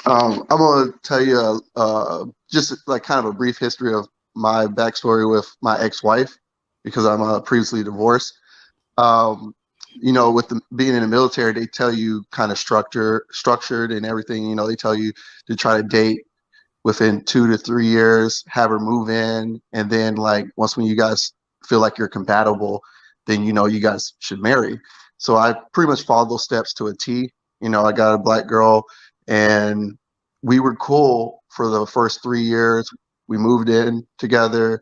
I'm gonna tell you just like kind of a brief history of my backstory with my ex-wife because I'm previously divorced. Um, with being in the military, they tell you kind of structured and everything. They tell you to try to date within 2 to 3 years, have her move in, and then like once when you guys feel like you're compatible, then you guys should marry. So I pretty much followed those steps to a T. I got a black girl, and we were cool for the first 3 years. We moved in together,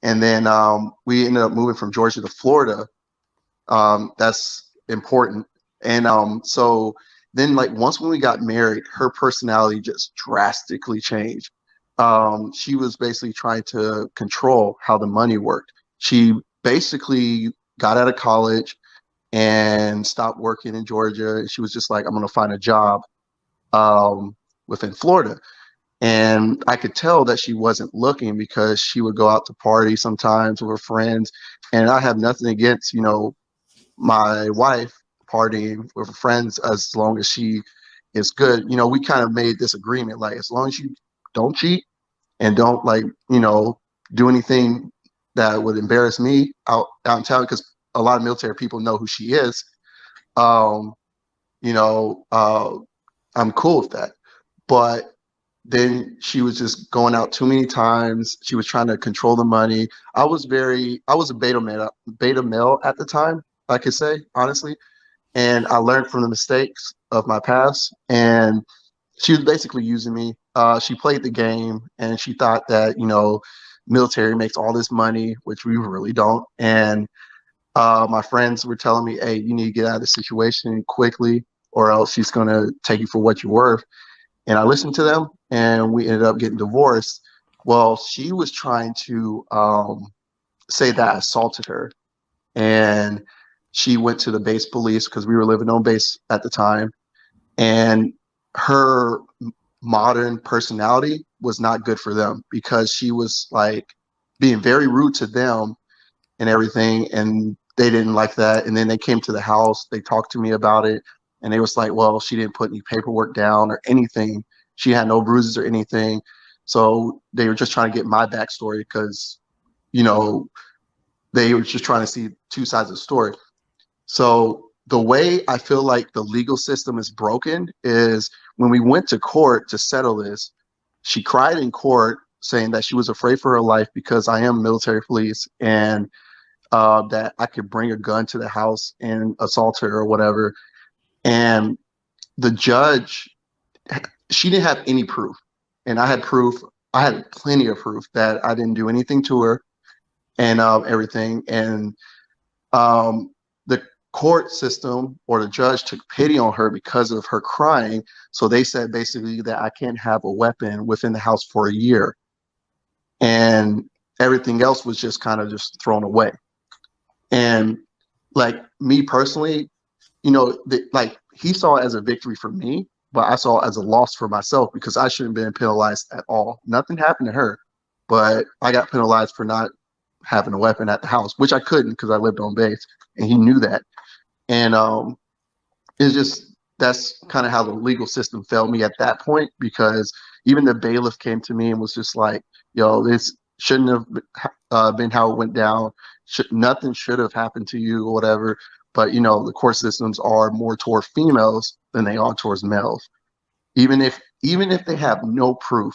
and then we ended up moving from Georgia to Florida. That's important. And so then, like, once when we got married, her personality just drastically changed. She was basically trying to control how the money worked. She basically got out of college and stopped working in Georgia. She was just like, I'm going to find a job um, within Florida. And I could tell that she wasn't looking because she would go out to party sometimes with her friends. And I have nothing against, my wife partying with her friends as long as she is good. We kind of made this agreement, like as long as you don't cheat and don't like, do anything that would embarrass me out in town, because a lot of military people know who she is. Um, you know, uh, I'm cool with that. But then she was just going out too many times. She was trying to control the money. I was a beta male at the time, I could say, honestly. And I learned from the mistakes of my past. And she was basically using me. She played the game and she thought that, military makes all this money, which we really don't. And my friends were telling me, hey, you need to get out of the situation quickly or else she's going to take you for what you're worth. And I listened to them, and we ended up getting divorced. Well, she was trying to say that I assaulted her, and she went to the base police because we were living on base at the time. And her modern personality was not good for them because she was like being very rude to them and everything, and they didn't like that. And then they came to the house, they talked to me about it, and they was like, well, she didn't put any paperwork down or anything. She had no bruises or anything. So they were just trying to get my backstory because, you know, they were just trying to see two sides of the story. So the way I feel like the legal system is broken is when we went to court to settle this, she cried in court saying that she was afraid for her life because I am military police, and that I could bring a gun to the house and assault her or whatever. And the judge, she didn't have any proof. And I had proof. I had plenty of proof that I didn't do anything to her and everything. And the court system or the judge took pity on her because of her crying. So they said basically that I can't have a weapon within the house for a year. And everything else was just kind of just thrown away. And like me personally, like he saw it as a victory for me, but I saw it as a loss for myself because I shouldn't have been penalized at all. Nothing happened to her, but I got penalized for not having a weapon at the house, which I couldn't because I lived on base, and he knew that. And it's just that's kind of how the legal system failed me at that point because even the bailiff came to me and was just like, "Yo, this shouldn't have been how it went down. Nothing should have happened to you or whatever." But the court systems are more toward females than they are towards males. Even if they have no proof,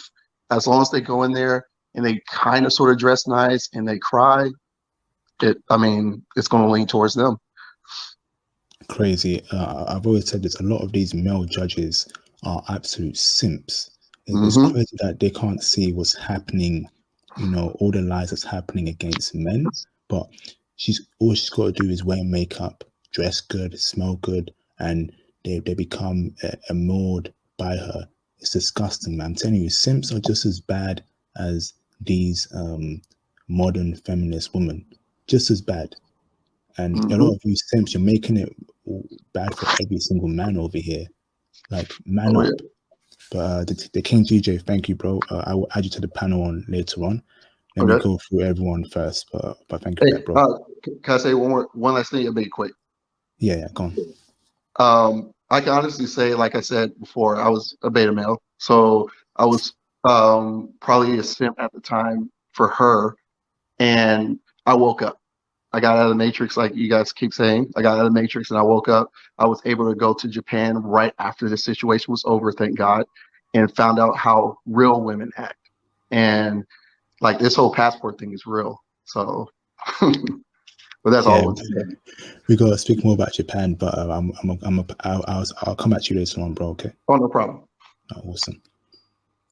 as long as they go in there and they kind of sort of dress nice and they cry, I mean, it's going to lean towards them. Crazy. I've always said this. A lot of these male judges are absolute simps. It's Hmm. crazy that they can't see what's happening. All the lies that's happening against men. But all she's got to do is wear makeup, dress good, smell good, and they become amored by her. It's disgusting, man. I'm telling you, simps are just as bad as these modern feminist women. Just as bad. And a Hmm. lot of you simps, you're making it bad for every single man over here. Like, man Oh yeah. up. But the King GJ, thank you, bro. I will add you to the panel on later on. Let me Okay. go through everyone first. But thank you for Hey, that, bro. can I say one last thing? It'll be quick. Yeah, yeah, go on. I can honestly say, like I said before, I was a beta male. So I was probably a simp at the time for her. And I woke up. I got out of the matrix, like you guys keep saying. I got out of the matrix and I woke up. I was able to go to Japan right after the situation was over, thank God, and found out how real women act. And like this whole passport thing is real. So, but that's all I Yeah, want to say. we got to speak more about Japan, but I'll come back to you later on, bro. Okay. Oh, no problem. Awesome.